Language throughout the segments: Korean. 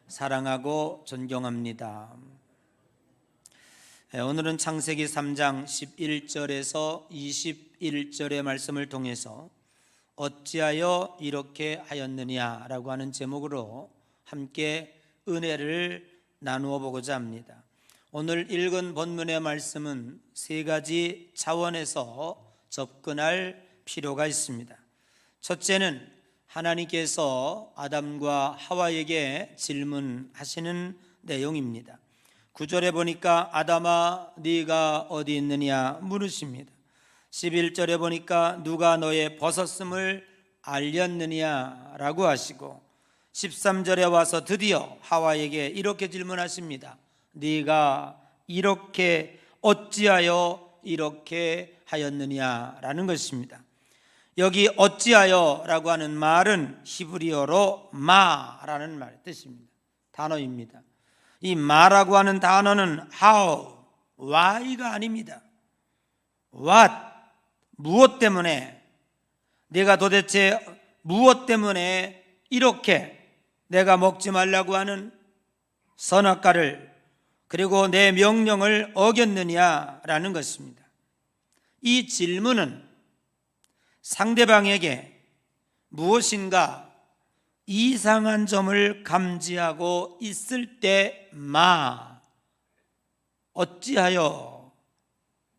사랑하고 존경합니다. 오늘은 창세기 3장 11절에서 21절의 말씀을 통해서 어찌하여 이렇게 하였느냐라고 하는 제목으로 함께 은혜를 나누어 보고자 합니다. 오늘 읽은 본문의 말씀은 세 가지 차원에서 접근할 필요가 있습니다. 첫째는 하나님께서 아담과 하와에게 질문하시는 내용입니다. 9절에 보니까 아담아 네가 어디 있느냐 물으십니다. 11절에 보니까 누가 너의 벗었음을 알렸느냐라고 하시고 13절에 와서 드디어 하와에게 이렇게 질문하십니다. 네가 이렇게 어찌하여 이렇게 하였느냐라는 것입니다. 여기 어찌하여 라고 하는 말은 히브리어로 마라는 말 뜻입니다. 단어입니다. 이 마라고 하는 단어는 how, why가 아닙니다. what, 무엇 때문에, 내가 도대체 무엇 때문에 이렇게 내가 먹지 말라고 하는 선악과를 그리고 내 명령을 어겼느냐라는 것입니다. 이 질문은 상대방에게 무엇인가 이상한 점을 감지하고 있을 때 어찌하여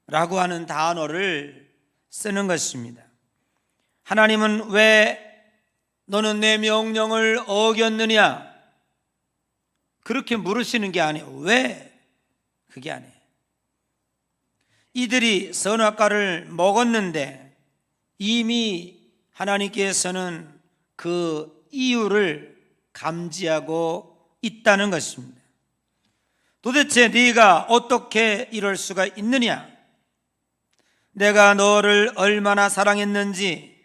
라고 하는 단어를 쓰는 것입니다. 하나님은 왜 너는 내 명령을 어겼느냐 그렇게 물으시는 게 아니에요. 왜? 그게 아니에요. 이들이 선악과를 먹었는데 이미 하나님께서는 그 이유를 감지하고 있다는 것입니다. 도대체 네가 어떻게 이럴 수가 있느냐? 내가 너를 얼마나 사랑했는지,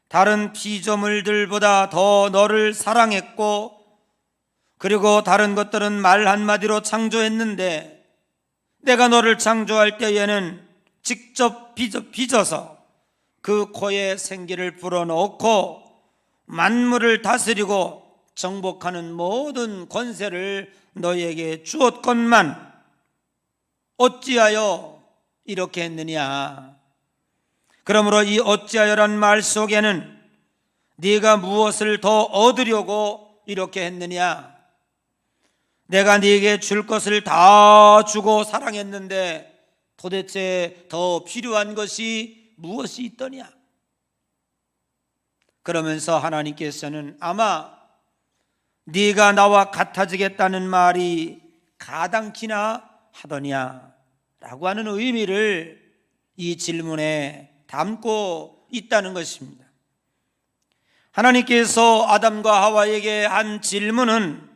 다른 피조물들보다 더 너를 사랑했고, 그리고 다른 것들은 말 한마디로 창조했는데 내가 너를 창조할 때에는 직접 빚어서 그 코에 생기를 불어넣고 만물을 다스리고 정복하는 모든 권세를 너희에게 주었건만 어찌하여 이렇게 했느냐? 그러므로 이 어찌하여란 말 속에는 네가 무엇을 더 얻으려고 이렇게 했느냐? 내가 네게 줄 것을 다 주고 사랑했는데 도대체 더 필요한 것이 무엇이 있더냐? 그러면서 하나님께서는 아마 네가 나와 같아지겠다는 말이 가당키나 하더냐 라고 하는 의미를 이 질문에 담고 있다는 것입니다. 하나님께서 아담과 하와에게 한 질문은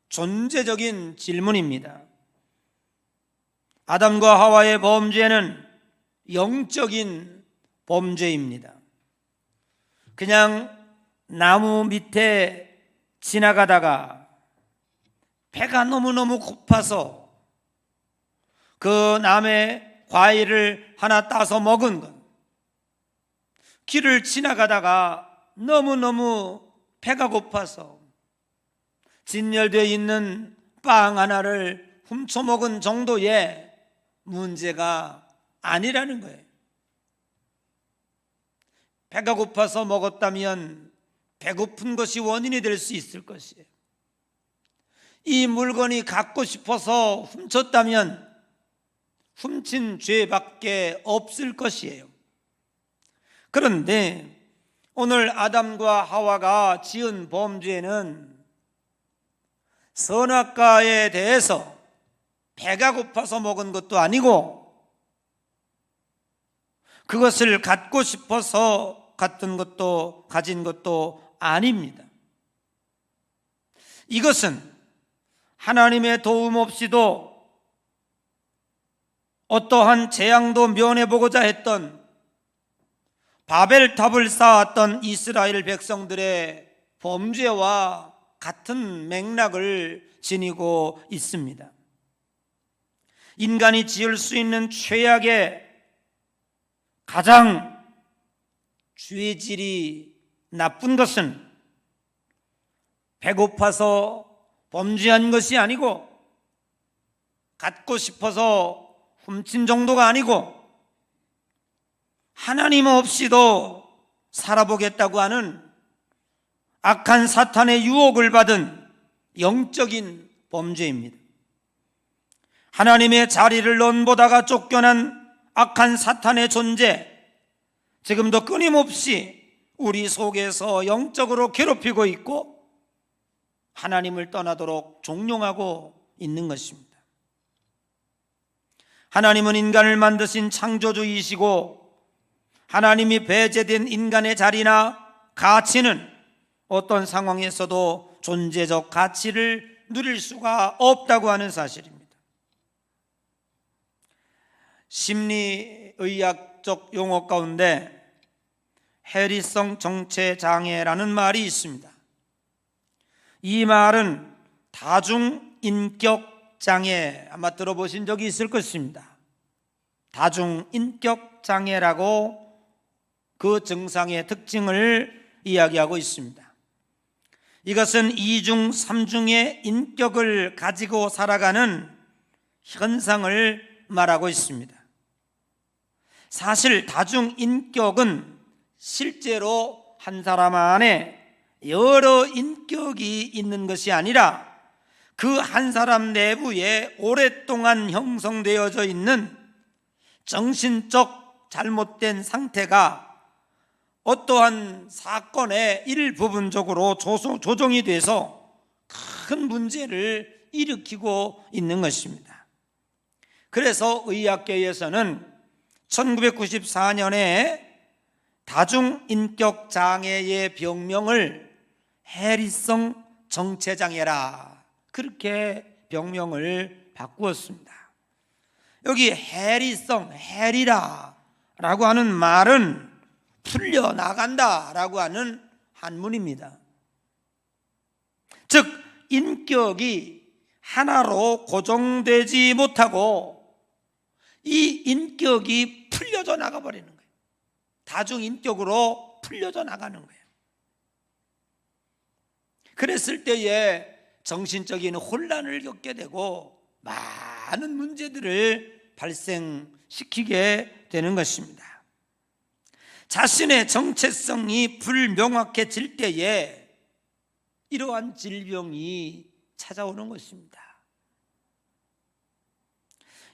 존재적인 질문입니다. 아담과 하와의 범죄는 영적인 범죄입니다. 그냥 나무 밑에 지나가다가 배가 너무너무 고파서 그 남의 과일을 하나 따서 먹은 것, 길을 지나가다가 너무너무 배가 고파서 진열되어 있는 빵 하나를 훔쳐먹은 정도의 문제가 아니라는 거예요. 배가 고파서 먹었다면 배고픈 것이 원인이 될 수 있을 것이에요. 이 물건이 갖고 싶어서 훔쳤다면 훔친 죄밖에 없을 것이에요. 그런데 오늘 아담과 하와가 지은 범죄는 선악과에 대해서 배가 고파서 먹은 것도 아니고 그것을 갖고 싶어서 가진 것도 아닙니다. 이것은 하나님의 도움 없이도 어떠한 재앙도 면해보고자 했던 바벨탑을 쌓았던 이스라엘 백성들의 범죄와 같은 맥락을 지니고 있습니다. 인간이 지을 수 있는 최악의 가장 죄질이 나쁜 것은 배고파서 범죄한 것이 아니고 갖고 싶어서 훔친 정도가 아니고 하나님 없이도 살아보겠다고 하는 악한 사탄의 유혹을 받은 영적인 범죄입니다. 하나님의 자리를 넘보다가 쫓겨난 악한 사탄의 존재, 지금도 끊임없이 우리 속에서 영적으로 괴롭히고 있고 하나님을 떠나도록 종용하고 있는 것입니다. 하나님은 인간을 만드신 창조주이시고 하나님이 배제된 인간의 자리나 가치는 어떤 상황에서도 존재적 가치를 누릴 수가 없다고 하는 사실입니다. 심리의학적 용어 가운데 해리성 정체장애라는 말이 있습니다. 이 말은 다중인격장애, 아마 들어보신 적이 있을 것입니다. 다중인격장애라고 그 증상의 특징을 이야기하고 있습니다. 이것은 이중, 삼중의 인격을 가지고 살아가는 현상을 말하고 있습니다. 사실 다중인격은 실제로 한 사람 안에 여러 인격이 있는 것이 아니라 그 한 사람 내부에 오랫동안 형성되어져 있는 정신적 잘못된 상태가 어떠한 사건에 일부분적으로 조정이 돼서 큰 문제를 일으키고 있는 것입니다. 그래서 의학계에서는 1994년에 다중인격 장애의 병명을 해리성 정체장애라 그렇게 병명을 바꾸었습니다. 여기 해리성, 해리라라고 하는 말은 풀려나간다라고 하는 한문입니다. 즉 인격이 하나로 고정되지 못하고 이 인격이 풀려져 나가버리는 거예요. 다중인격으로 풀려져 나가는 거예요. 그랬을 때에 정신적인 혼란을 겪게 되고 많은 문제들을 발생시키게 되는 것입니다. 자신의 정체성이 불명확해질 때에 이러한 질병이 찾아오는 것입니다.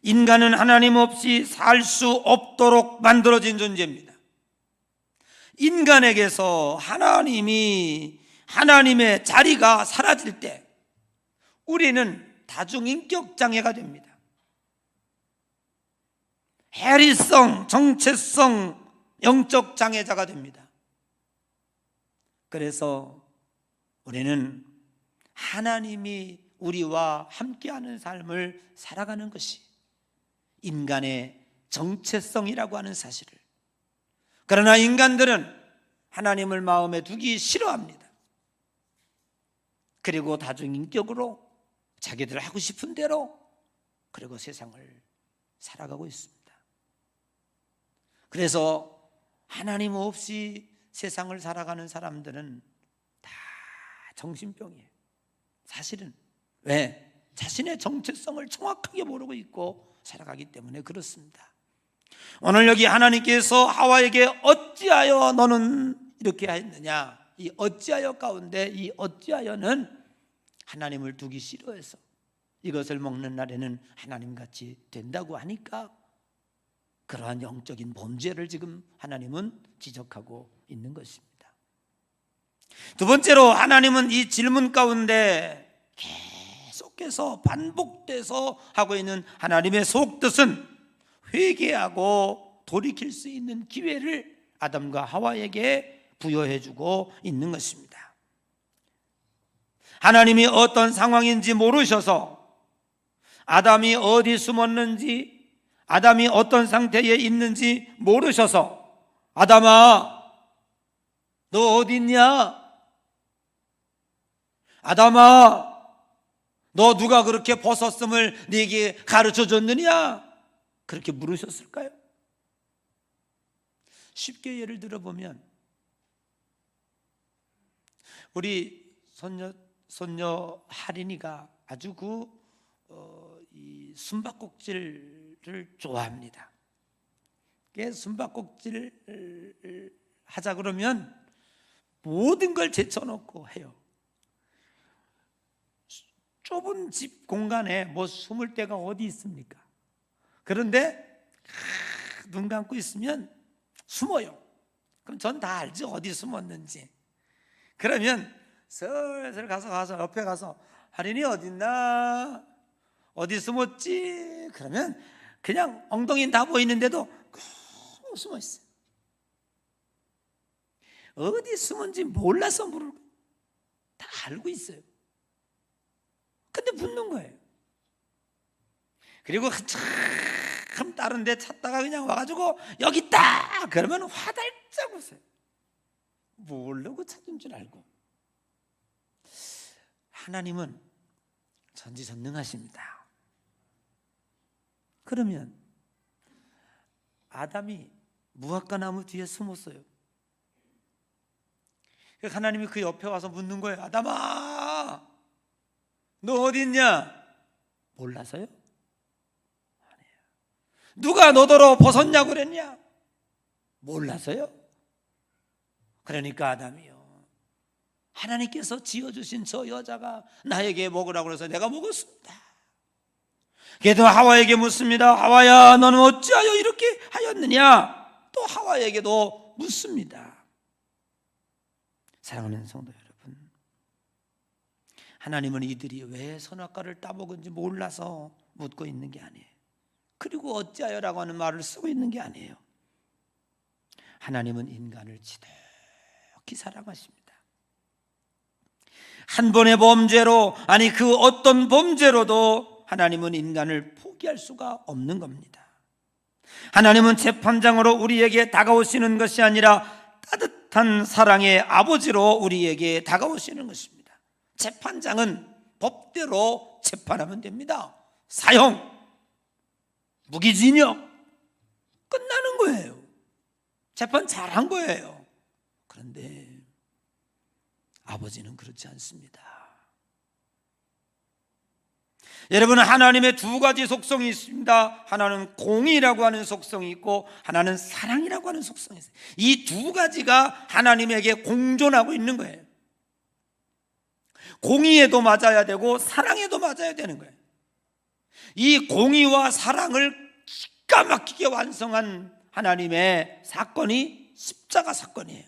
인간은 하나님 없이 살 수 없도록 만들어진 존재입니다. 인간에게서 하나님의 자리가 사라질 때 우리는 다중인격 장애가 됩니다. 해리성, 정체성, 영적 장애자가 됩니다. 그래서 우리는 하나님이 우리와 함께하는 삶을 살아가는 것이 인간의 정체성이라고 하는 사실을, 그러나 인간들은 하나님을 마음에 두기 싫어합니다. 그리고 다중인격으로 자기들 하고 싶은 대로 그리고 세상을 살아가고 있습니다. 그래서 하나님 없이 세상을 살아가는 사람들은 다 정신병이에요. 사실은 왜? 자신의 정체성을 정확하게 모르고 있고 살아가기 때문에 그렇습니다. 오늘 여기 하나님께서 하와에게 어찌하여 너는 이렇게 했느냐, 이 어찌하여 가운데 이 어찌하여는 하나님을 두기 싫어해서 이것을 먹는 날에는 하나님같이 된다고 하니까 그러한 영적인 범죄를 지금 하나님은 지적하고 있는 것입니다. 두 번째로 하나님은 이 질문 가운데 계속해서 반복돼서 하고 있는 하나님의 속뜻은 회개하고 돌이킬 수 있는 기회를 아담과 하와에게 부여해 주고 있는 것입니다. 하나님이 어떤 상황인지 모르셔서 아담이 어디 숨었는지, 아담이 어떤 상태에 있는지 모르셔서 아담아 너 어디 있냐? 아담아 너 누가 그렇게 벗었음을 네게 가르쳐 줬느냐? 그렇게 물으셨을까요? 쉽게 예를 들어보면 우리 손녀 손녀 하린이가 아주 이 숨바꼭질을 좋아합니다. 숨바꼭질을 하자 그러면 모든 걸 제쳐놓고 해요. 좁은 집 공간에 뭐 숨을 데가 어디 있습니까? 그런데 눈 감고 있으면 숨어요. 그럼 전 다 알죠, 어디 숨었는지. 그러면 슬슬 가서 옆에 가서 하린이 어딨나? 어디 숨었지? 그러면 그냥 엉덩이는 다 보이는데도 꼭 숨어 있어요. 어디 숨은지 몰라서 물을 거예요. 다 알고 있어요. 근데 묻는 거예요. 그리고 한참 다른 데 찾다가 그냥 와가지고 여기 있다! 그러면 화달짝 웃어요. 모르고 찾은 줄 알고. 하나님은 전지전능하십니다. 그러면 아담이 무화과 나무 뒤에 숨었어요. 하나님이 그 옆에 와서 묻는 거예요. 아담아, 너 어디 있냐? 몰라서요? 아니에요. 누가 너더러 벗었냐고 그랬냐? 몰라서요? 그러니까 아담이요, 하나님께서 지어주신 저 여자가 나에게 먹으라고 해서 내가 먹었습니다. 걔도 하와에게 묻습니다. 하와야, 너는 어찌하여 이렇게 하였느냐? 또 하와에게도 묻습니다. 사랑하는 성도 여러분, 하나님은 이들이 왜 선악과를 따먹은지 몰라서 묻고 있는 게 아니에요. 그리고 어찌하여라고 하는 말을 쓰고 있는 게 아니에요. 하나님은 인간을 지독히 사랑하십니다. 한 번의 범죄로, 아니 그 어떤 범죄로도 하나님은 인간을 포기할 수가 없는 겁니다. 하나님은 재판장으로 우리에게 다가오시는 것이 아니라 따뜻한 사랑의 아버지로 우리에게 다가오시는 것입니다. 재판장은 법대로 재판하면 됩니다. 사형, 무기징역 끝나는 거예요. 재판 잘한 거예요. 그런데 아버지는 그렇지 않습니다. 여러분, 하나님의 두 가지 속성이 있습니다. 하나는 공의라고 하는 속성이 있고 하나는 사랑이라고 하는 속성이 있어요. 이 두 가지가 하나님에게 공존하고 있는 거예요. 공의에도 맞아야 되고 사랑에도 맞아야 되는 거예요. 이 공의와 사랑을 기가 막히게 완성한 하나님의 사건이 십자가 사건이에요.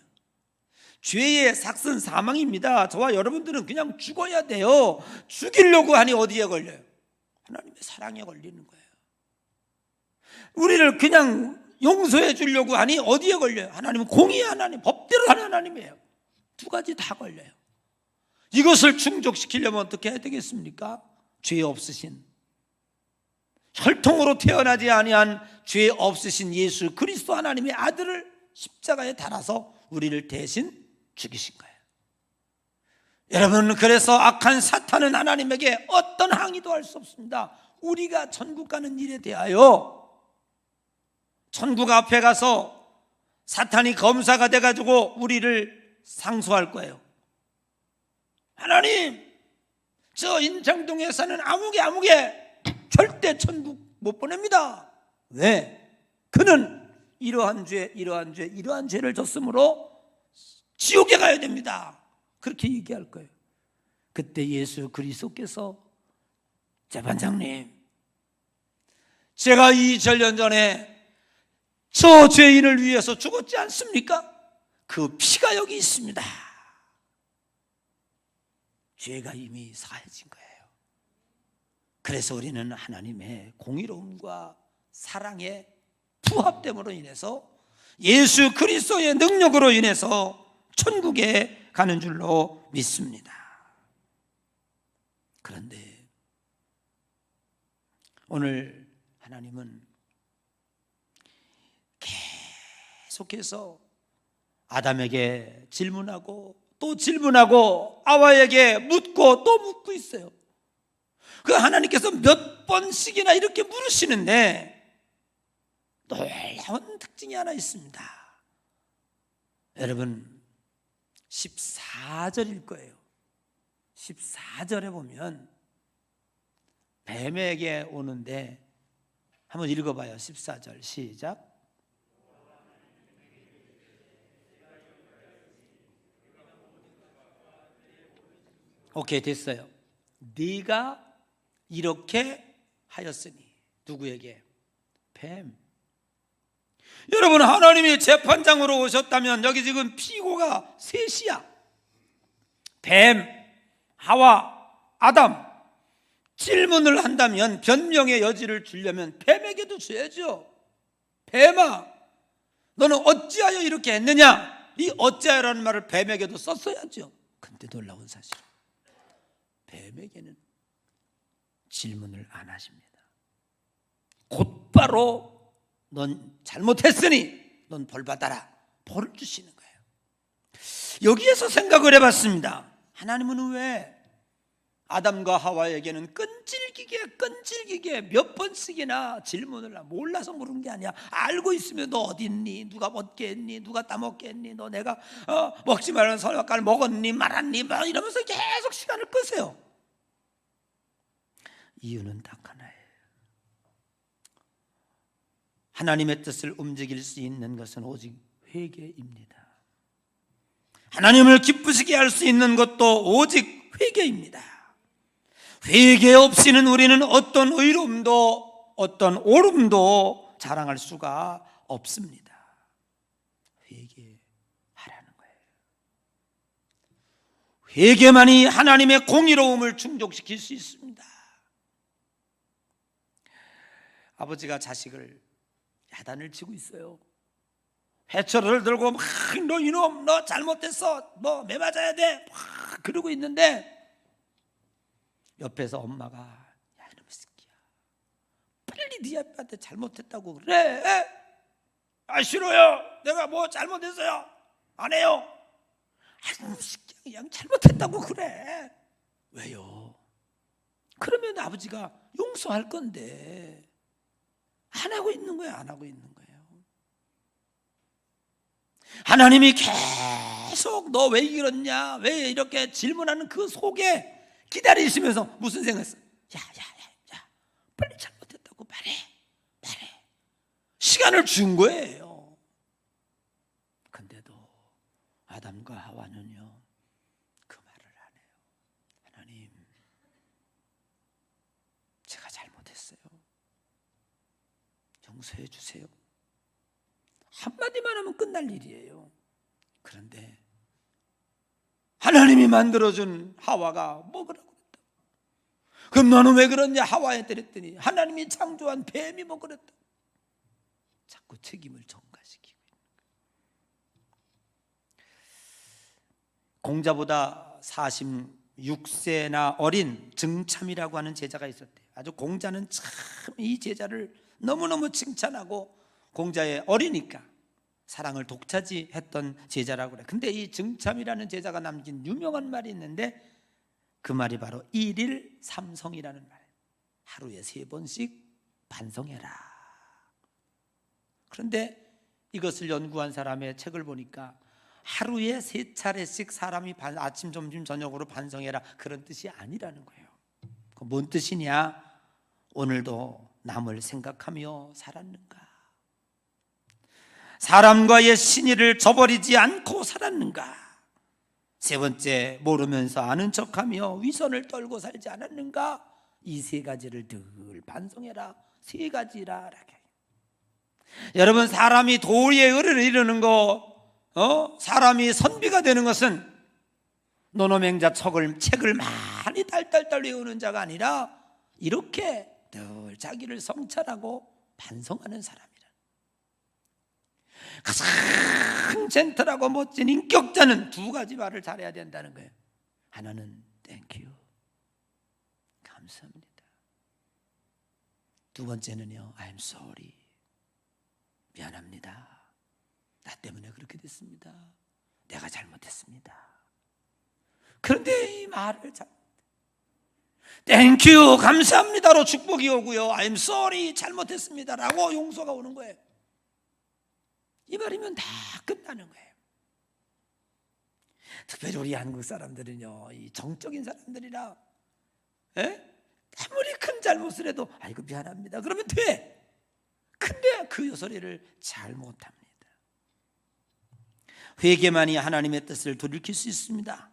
죄의 삭은 사망입니다. 저와 여러분들은 그냥 죽어야 돼요. 죽이려고 하니 어디에 걸려요? 하나님의 사랑에 걸리는 거예요. 우리를 그냥 용서해 주려고 하니 어디에 걸려요? 하나님은 공의의 하나님, 법대로 하는 하나님이에요. 두 가지 다 걸려요. 이것을 충족시키려면 어떻게 해야 되겠습니까? 죄 없으신, 혈통으로 태어나지 아니한 죄 없으신 예수 그리스도 하나님의 아들을 십자가에 달아서 우리를 대신 죽이신 거예요. 여러분, 그래서 악한 사탄은 하나님에게 어떤 항의도 할 수 없습니다. 우리가 천국 가는 일에 대하여 천국 앞에 가서 사탄이 검사가 돼가지고 우리를 상소할 거예요. 하나님, 저 인창동에 사는 아무개 절대 천국 못 보냅니다. 왜? 그는 이러한 죄를 졌으므로 지옥에 가야 됩니다. 그렇게 얘기할 거예요. 그때 예수 그리스도께서, 재판장님, 제가 2000년 전에 저 죄인을 위해서 죽었지 않습니까? 그 피가 여기 있습니다. 죄가 이미 사해진 거예요. 그래서 우리는 하나님의 공의로움과 사랑의 부합됨으로 인해서 예수 그리스도의 능력으로 인해서 천국에 가는 줄로 믿습니다. 그런데 오늘 하나님은 계속해서 아담에게 질문하고 또 질문하고 하와에게 묻고 또 묻고 있어요. 그 하나님께서 몇 번씩이나 이렇게 물으시는데 놀라운 특징이 하나 있습니다. 여러분, 14절일 거예요. 14절에 보면 뱀에게 오는데 한번 읽어봐요. 14절 시작. 오케이, 됐어요. 네가 이렇게 하였으니. 누구에게? 뱀. 여러분, 하나님이 재판장으로 오셨다면 여기 지금 피고가 셋이야. 뱀, 하와, 아담. 질문을 한다면 변명의 여지를 주려면 뱀에게도 줘야죠. 뱀아, 너는 어찌하여 이렇게 했느냐? 이 어찌하여라는 말을 뱀에게도 썼어야죠. 근데 놀라운 사실, 뱀에게는 질문을 안 하십니다. 곧바로 넌 잘못했으니 넌 벌 받아라. 벌을 주시는 거예요. 여기에서 생각을 해봤습니다. 하나님은 왜 아담과 하와에게는 끈질기게 몇 번씩이나 질문을 몰라서 물은 게 아니야. 알고 있으면 너 어디 있니? 누가 먹게 했니? 누가 따먹게 했니? 너 내가 먹지 말라는 선악과를 먹었니? 말았니? 막 이러면서 계속 시간을 끄세요. 이유는 딱 하나예요. 하나님의 뜻을 움직일 수 있는 것은 오직 회개입니다. 하나님을 기쁘시게 할 수 있는 것도 오직 회개입니다. 회개 없이는 우리는 어떤 의로움도 어떤 옳음도 자랑할 수가 없습니다. 회개하라는 거예요. 회개만이 하나님의 공의로움을 충족시킬 수 있습니다. 아버지가 자식을 야단을 치고 있어요. 회초리를 들고 막 너 이놈 너 잘못했어 너 매 맞아야 돼 막 그러고 있는데 옆에서 엄마가 야 이놈의 새끼야 빨리 네 아빠한테 잘못했다고 그래. 아 싫어요. 내가 뭐 잘못했어요? 안 해요. 아 이놈의 새끼야 그냥 잘못했다고 그래. 왜요? 그러면 아버지가 용서할 건데 안 하고 있는 거예요. 안 하고 있는 거예요. 하나님이 계속 너 왜 이러냐 왜 이렇게 질문하는 그 속에 기다리시면서 무슨 생각했어? 야 빨리 잘못했다고 말해. 시간을 준 거예요. 근데도 아담과 하와는요 그 말을 안 해요. 하나님 제가 잘못했어요. 용서해 주세요. 한마디만 하면 끝날 일이에요. 그런데 하나님이 만들어준 하와가 먹으라고 그랬다. 그럼 너는 왜 그러냐 하와한테 그랬더니 하나님이 창조한 뱀이 먹으랬다. 자꾸 책임을 전가시키고 있는 거예요. 공자보다 46세나 어린 증참이라고 하는 제자가 있었대요. 아주 공자는 참 이 제자를 너무너무 칭찬하고 공자의 어리니까 사랑을 독차지했던 제자라고 그래. 근데 이 증참이라는 제자가 남긴 유명한 말이 있는데 그 말이 바로 일일 삼성이라는 말이에요. 하루에 3번씩 반성해라. 그런데 이것을 연구한 사람의 책을 보니까 하루에 3차례씩 사람이 아침, 점심, 저녁으로 반성해라 그런 뜻이 아니라는 거예요. 뭔 뜻이냐? 오늘도 남을 생각하며 살았는가? 사람과의 신의를 저버리지 않고 살았는가? 세 번째, 모르면서 아는 척하며 위선을 떨고 살지 않았는가? 이 3가지를 늘 반성해라. 3가지라. 여러분, 사람이 도리의 의를 이루는 거, 사람이 선비가 되는 것은 노노맹자 책을 많이 딸딸딸 외우는 자가 아니라 이렇게 늘 자기를 성찰하고 반성하는 사람이라. 가장 젠틀하고 멋진 인격자는 2가지 말을 잘해야 된다는 거예요. 하나는 땡큐 감사합니다. 2번째는요 I'm sorry 미안합니다. 나 때문에 그렇게 됐습니다. 내가 잘못했습니다. 그런데 이 말을 땡큐 감사합니다로 축복이 오고요 I'm sorry 잘못했습니다라고 용서가 오는 거예요. 이 말이면 다 끝나는 거예요. 특별히 우리 한국 사람들은요, 이 정적인 사람들이라, 아무리 큰 잘못을 해도 아이고 미안합니다 그러면 돼. 근데 그 소리를 잘 못합니다. 회개만이 하나님의 뜻을 돌이킬 수 있습니다.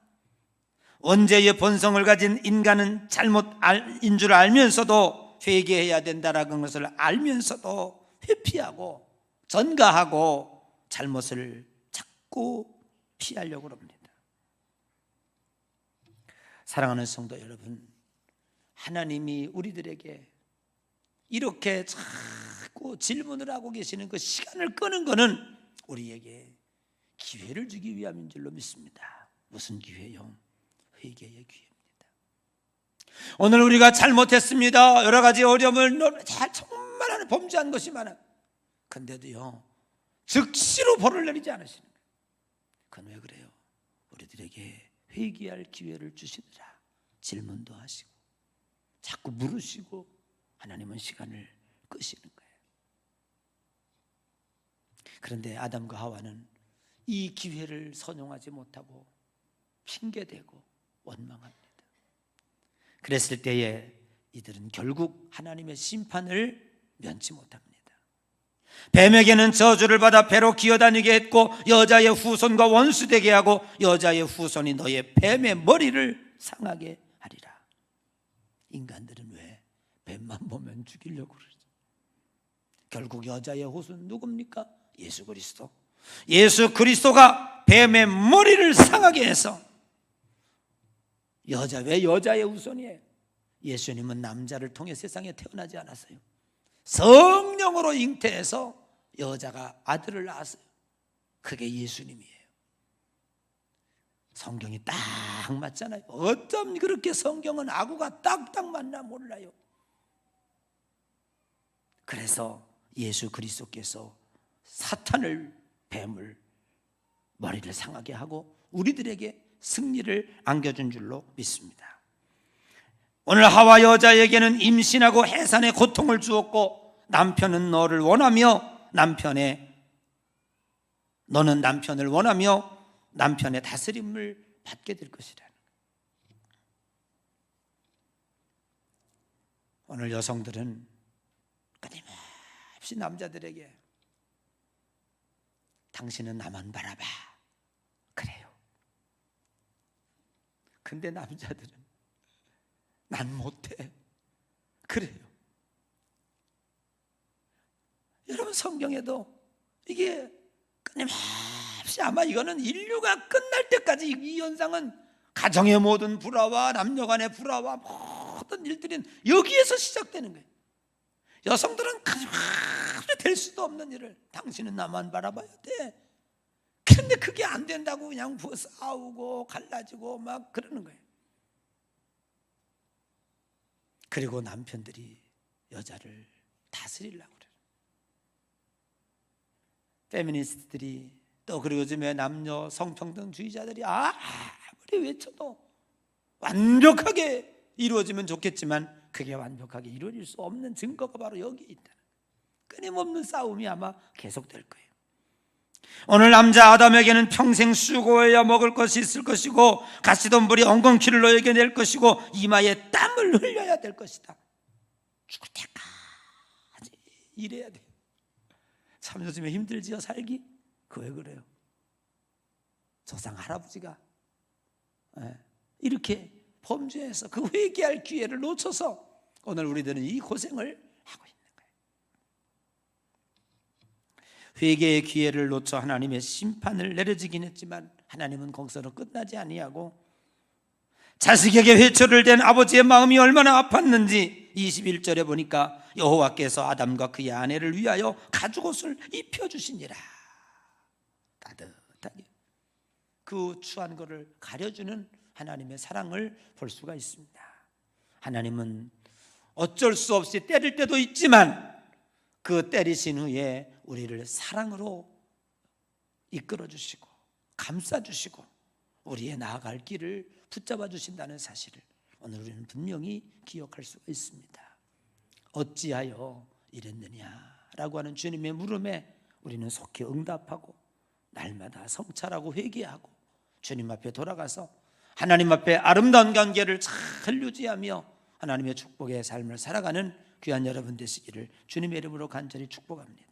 원죄의 본성을 가진 인간은 잘못인 줄 알면서도 회개해야 된다라는 것을 알면서도 회피하고 전가하고 잘못을 자꾸 피하려고 합니다. 사랑하는 성도 여러분, 하나님이 우리들에게 이렇게 자꾸 질문을 하고 계시는 그 시간을 끄는 것은 우리에게 기회를 주기 위함인 줄로 믿습니다. 무슨 기회요? 회개의 기회입니다. 오늘 우리가 잘못했습니다. 여러 가지 어려움을 정말 하는 범죄한 것이 많아. 근데도요, 즉시로 벌을 내리지 않으시는 거예요. 그건 왜 그래요? 우리들에게 회개할 기회를 주시느라 질문도 하시고 자꾸 물으시고 하나님은 시간을 끄시는 거예요. 그런데 아담과 하와는 이 기회를 선용하지 못하고 핑계대고 원망합니다. 그랬을 때에 이들은 결국 하나님의 심판을 면치 못합니다. 뱀에게는 저주를 받아 배로 기어다니게 했고 여자의 후손과 원수되게 하고 여자의 후손이 너의 뱀의 머리를 상하게 하리라. 인간들은 왜 뱀만 보면 죽이려고 그러죠? 결국 여자의 후손은 누굽니까? 예수 그리스도. 예수 그리스도가 뱀의 머리를 상하게 해서 왜 여자의 후손이에요? 예수님은 남자를 통해 세상에 태어나지 않았어요. 성령으로 잉태해서 여자가 아들을 낳았어요. 그게 예수님이에요. 성경이 딱 맞잖아요. 어쩜 그렇게 성경은 아구가 딱딱 맞나 몰라요. 그래서 예수 그리스도께서 사탄을, 뱀을 머리를 상하게 하고 우리들에게 승리를 안겨준 줄로 믿습니다. 오늘 하와 여자에게는 임신하고 해산의 고통을 주었고 남편은 너를 원하며 너는 남편을 원하며 남편의 다스림을 받게 될 것이라는 거예요. 오늘 여성들은 끊임없이 남자들에게 당신은 나만 바라봐 그래요. 근데 남자들은 난 못해 그래요. 여러분, 성경에도 이게 끊임없이 아마 이거는 인류가 끝날 때까지 이 현상은 가정의 모든 불화와 남녀간의 불화와 모든 일들은 여기에서 시작되는 거예요. 여성들은 끊임없이 될 수도 없는 일을 당신은 나만 바라봐야 돼. 그런데 그게 안 된다고 그냥 싸우고 갈라지고 막 그러는 거예요. 그리고 남편들이 여자를 다스리려고 그래요. 페미니스트들이 또 그리고 요즘에 남녀 성평등주의자들이 아무리 외쳐도 완벽하게 이루어지면 좋겠지만 그게 완벽하게 이루어질 수 없는 증거가 바로 여기에 있다는, 끊임없는 싸움이 아마 계속될 거예요. 오늘 남자 아담에게는 평생 수고해야 먹을 것이 있을 것이고 가시덤불이 엉겅퀴를 너에게 낼 것이고 이마에 땀을 흘려야 될 것이다. 죽을 때까지 일해야 돼요. 참 요즘에 힘들지요 살기? 그 왜 그래요? 조상 할아버지가 이렇게 범죄해서 그 회개할 기회를 놓쳐서 오늘 우리들은 이 고생을 하고 있는 거예요. 회개의 기회를 놓쳐 하나님의 심판을 내려지긴 했지만 하나님은 거기서는 끝나지 아니하고 자식에게 회초를 댄 아버지의 마음이 얼마나 아팠는지 21절에 보니까 여호와께서 아담과 그의 아내를 위하여 가죽옷을 입혀주시니라. 따뜻하게 그 추한 것을 가려주는 하나님의 사랑을 볼 수가 있습니다. 하나님은 어쩔 수 없이 때릴 때도 있지만 그 때리신 후에 우리를 사랑으로 이끌어 주시고 감싸 주시고 우리의 나아갈 길을 붙잡아 주신다는 사실을 오늘 우리는 분명히 기억할 수가 있습니다. 어찌하여 이랬느냐라고 하는 주님의 물음에 우리는 속히 응답하고 날마다 성찰하고 회개하고 주님 앞에 돌아가서 하나님 앞에 아름다운 관계를 잘 유지하며 하나님의 축복의 삶을 살아가는 귀한 여러분 되시기를 주님의 이름으로 간절히 축복합니다.